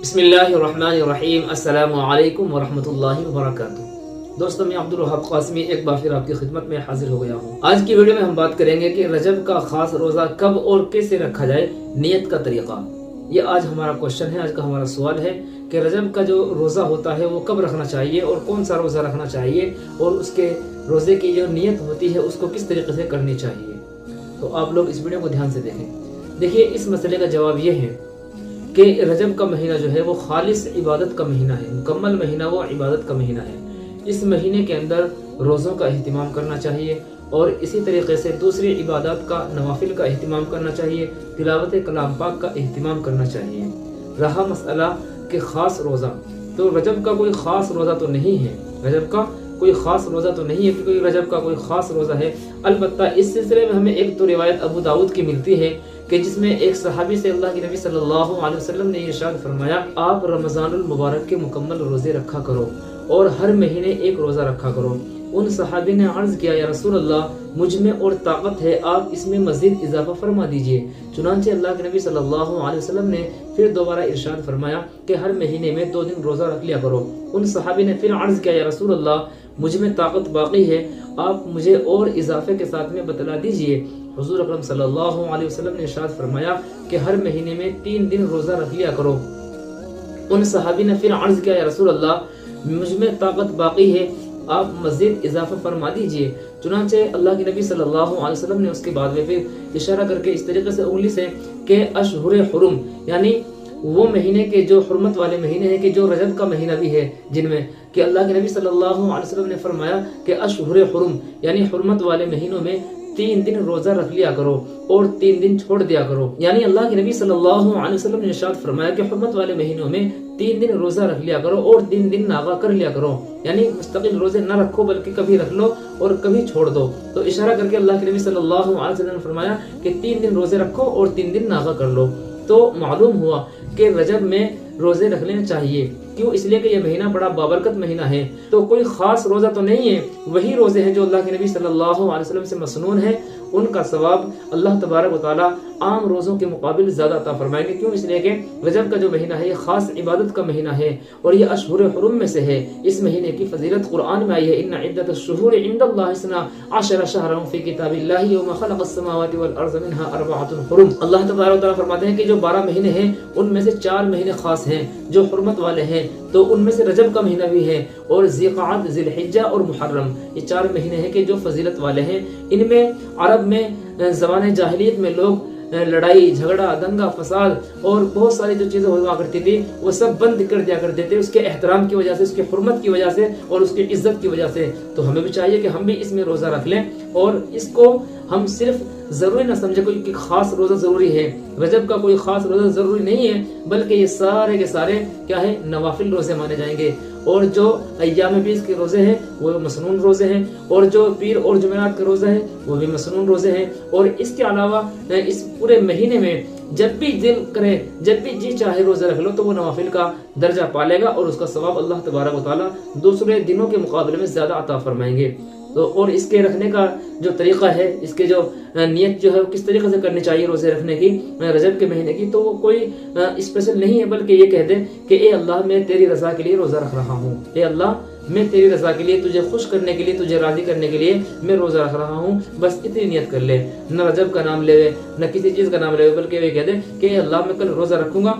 بسم اللہ الرحمن الرحیم۔ السلام علیکم ورحمۃ اللہ وبرکاتہ۔ دوستوں، میں عبدالوہاب قاسمی ایک بار پھر آپ کی خدمت میں حاضر ہو گیا ہوں۔ آج کی ویڈیو میں ہم بات کریں گے کہ رجب کا خاص روزہ کب اور کیسے رکھا جائے، نیت کا طریقہ۔ یہ آج ہمارا کوشچن ہے، آج کا ہمارا سوال ہے کہ رجب کا جو روزہ ہوتا ہے وہ کب رکھنا چاہیے اور کون سا روزہ رکھنا چاہیے، اور اس کے روزے کی جو نیت ہوتی ہے اس کو کس طریقے سے کرنی چاہیے۔ تو آپ لوگ اس ویڈیو کو دھیان سے دیکھیں۔ دیکھیے، اس مسئلے کا جواب یہ ہے کہ رجب کا مہینہ جو ہے وہ خالص عبادت کا مہینہ ہے، مکمل مہینہ وہ عبادت کا مہینہ ہے۔ اس مہینے کے اندر روزوں کا اہتمام کرنا چاہیے، اور اسی طریقے سے دوسری عبادات کا، نوافل کا اہتمام کرنا چاہیے، تلاوت کلام پاک کا اہتمام کرنا چاہیے۔ رہا مسئلہ کہ خاص روزہ، تو رجب کا کوئی خاص روزہ تو نہیں ہے، رجب کا کوئی خاص روزہ تو نہیں ہے کہ کوئی رجب کا کوئی خاص روزہ ہے۔ البتہ اس سلسلے میں ہمیں ایک تو روایت ابو داؤد کی ملتی ہے کہ جس میں ایک صحابی سے اللہ کے نبی صلی اللہ علیہ وسلم نے ارشاد فرمایا، آپ رمضان المبارک کے مکمل روزے رکھا کرو اور ہر مہینے ایک روزہ رکھا کرو۔ ان صحابی نے عرض کیا، یا رسول اللہ، مجھ میں اور طاقت ہے، آپ اس میں مزید اضافہ فرما دیجئے۔ چنانچہ اللہ کے نبی صلی اللہ علیہ وسلم نے پھر دوبارہ ارشاد فرمایا کہ ہر مہینے میں 2 دن روزہ رکھ لیا کرو۔ ان صحابی نے پھر عرض کیا، یا رسول اللہ، مجھ میں طاقت باقی ہے، آپ مجھے اور اضافے کے ساتھ میں بتلا دیجئے۔ حضور اکرم صلی اللہ علیہ وسلم نے ارشاد فرمایا کہ ہر مہینے میں 3 دن روزہ رکھ لیا کرو۔ ان صحابی نے پھر عرض کیا، یا رسول اللہ، مجھ میں طاقت باقی ہے، آپ مزید اضافہ فرما دیجئے۔ چنانچہ اللہ کے نبی صلی اللہ علیہ وسلم نے اس کے بعد میں پھر اشارہ کر کے اس طریقے سے انگلی سے کہ اشہر حرم، یعنی وہ مہینے کے جو حرمت والے مہینے ہیں، کہ جو رجب کا مہینہ بھی ہے، جن میں کہ اللہ کے نبی صلی اللہ علیہ وسلم نے فرمایا کہ اشہر حرم، یعنی حرمت والے مہینوں میں 3 دن روزہ رکھ لیا کرو اور 3 دن چھوڑ دیا کرو۔ یعنی اللہ کے نبی صلی اللہ علیہ وسلم نے ارشاد فرمایا کہ حرمت والے مہینوں میں 3 دن روزہ رکھ لیا کرو اور 3 دن ناغا کر لیا کرو، یعنی مستقل روزے نہ رکھو بلکہ کبھی رکھ لو اور کبھی چھوڑ دو۔ تو اشارہ کر کے اللہ کے نبی صلی اللہ علیہ وسلم نے فرمایا کہ 3 دن روزے رکھو اور 3 دن ناغا کر لو۔ تو معلوم ہوا کہ رجب میں روزے رکھ لینا چاہیے۔ کیوں؟ اس لیے کہ یہ مہینہ بڑا بابرکت مہینہ ہے، تو کوئی خاص روزہ تو نہیں ہے، وہی روزے ہیں جو اللہ کے نبی صلی اللہ علیہ وسلم سے مسنون ہے، ان کا ثواب اللہ تبارک و تعالی عام روزوں کے مقابل زیادہ عطا فرمائیں گے۔ کیوں؟ اس لیے کہ رجب کا جو مہینہ ہے یہ خاص عبادت کا مہینہ ہے اور یہ اشہر حرم میں سے ہے۔ اس مہینے کی فضیلت قرآن میں آئی ہے، ان عدت الشہور عند اللہ 12 شہرا فی کتاب اللہ یوم خلق السماوات والارض منها 4 حرم۔ اللہ تبارک و تعالی فرماتے ہیں کہ جو 12 مہینے ہیں ان میں سے 4 مہینے خاص ہیں جو حرمت والے ہیں، تو ان میں سے رجب کا مہینہ بھی ہے، اور ذی-قعدہ، ذی الحجہ اور محرم، یہ 4 مہینے ہیں کہ جو فضیلت والے ہیں۔ ان میں عرب میں زمانے جاہلیت میں لوگ لڑائی جھگڑا، دنگا فساد اور بہت ساری جو چیزیں ہوا کرتی تھی وہ سب بند کر دیا کرتے تھے، اس کے احترام کی وجہ سے، اس کے حرمت کی وجہ سے اور اس کی عزت کی وجہ سے۔ تو ہمیں بھی چاہیے کہ ہم بھی اس میں روزہ رکھ لیں، اور اس کو ہم صرف ضروری نہ سمجھے کوئی خاص روزہ ضروری ہے۔ رجب کا کوئی خاص روزہ ضروری نہیں ہے، بلکہ یہ سارے کے سارے کیا ہے، نوافل روزے مانے جائیں گے۔ اور جو ایام بیس کے روزے ہیں وہ مسنون روزے ہیں، اور جو پیر اور جمعرات کے روزے ہیں وہ بھی مسنون روزے ہیں۔ اور اس کے علاوہ اس پورے مہینے میں جب بھی دل کرے، جب بھی جی چاہے روزہ رکھ لو، تو وہ نوافل کا درجہ پالے گا، اور اس کا ثواب اللہ تبارک و تعالیٰ دوسرے دنوں کے مقابلے میں زیادہ عطا فرمائیں گے۔ تو اور اس کے رکھنے کا جو طریقہ ہے، اس کے جو نیت جو ہے وہ کس طریقے سے کرنی چاہیے روزے رکھنے کی رجب کے مہینے کی، تو وہ کوئی اسپیشل نہیں ہے، بلکہ یہ کہہ دیں کہ اے اللہ، میں تیری رضا کے لیے روزہ رکھ رہا ہوں، اے اللہ، میں تیری رضا کے لیے، تجھے خوش کرنے کے لیے، تجھے راضی کرنے کے لیے میں روزہ رکھ رہا ہوں۔ بس اتنی نیت کر لے، نہ رجب کا نام لے، نہ کسی چیز کا نام لے، بلکہ یہ کہہ دے کہ اے اللہ، میں کل روزہ رکھوں گا۔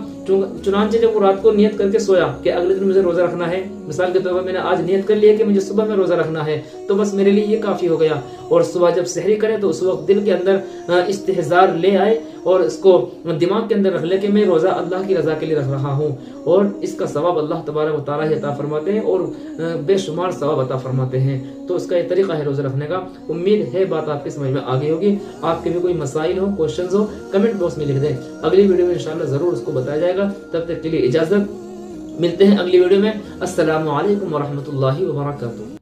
چنانچہ جب وہ رات کو نیت کر کے سویا کہ اگلے دن مجھے روزہ رکھنا ہے، مثال کے طور پر میں نے آج نیت کر لیا کہ مجھے صبح میں روزہ رکھنا ہے، تو بس میرے لیے یہ کافی ہو گیا۔ اور صبح جب سحری کرے تو اس وقت دل کے اندر استحضار لے آئے اور اس کو دماغ کے اندر رکھ لے کہ میں روزہ اللہ کی رضا کے لیے رکھ رہا ہوں، اور اس کا ثواب اللہ تبارک و تعالیٰ عطا فرماتے ہیں اور بے شمار ثواب عطا فرماتے ہیں۔ تو اس کا یہ طریقہ ہے روزہ رکھنے کا۔ امید ہے بات آپ کی سمجھ میں آ گئی ہوگی۔ آپ کے بھی کوئی مسائل ہو، کوشچنز ہو، کمنٹ باکس میں لکھ دیں، اگلی ویڈیو میں انشاءاللہ ضرور اس کو بتایا جائے گا۔ تب تک کے لیے اجازت، ملتے ہیں اگلی ویڈیو میں۔ السلام علیکم ورحمۃ اللہ وبرکاتہ۔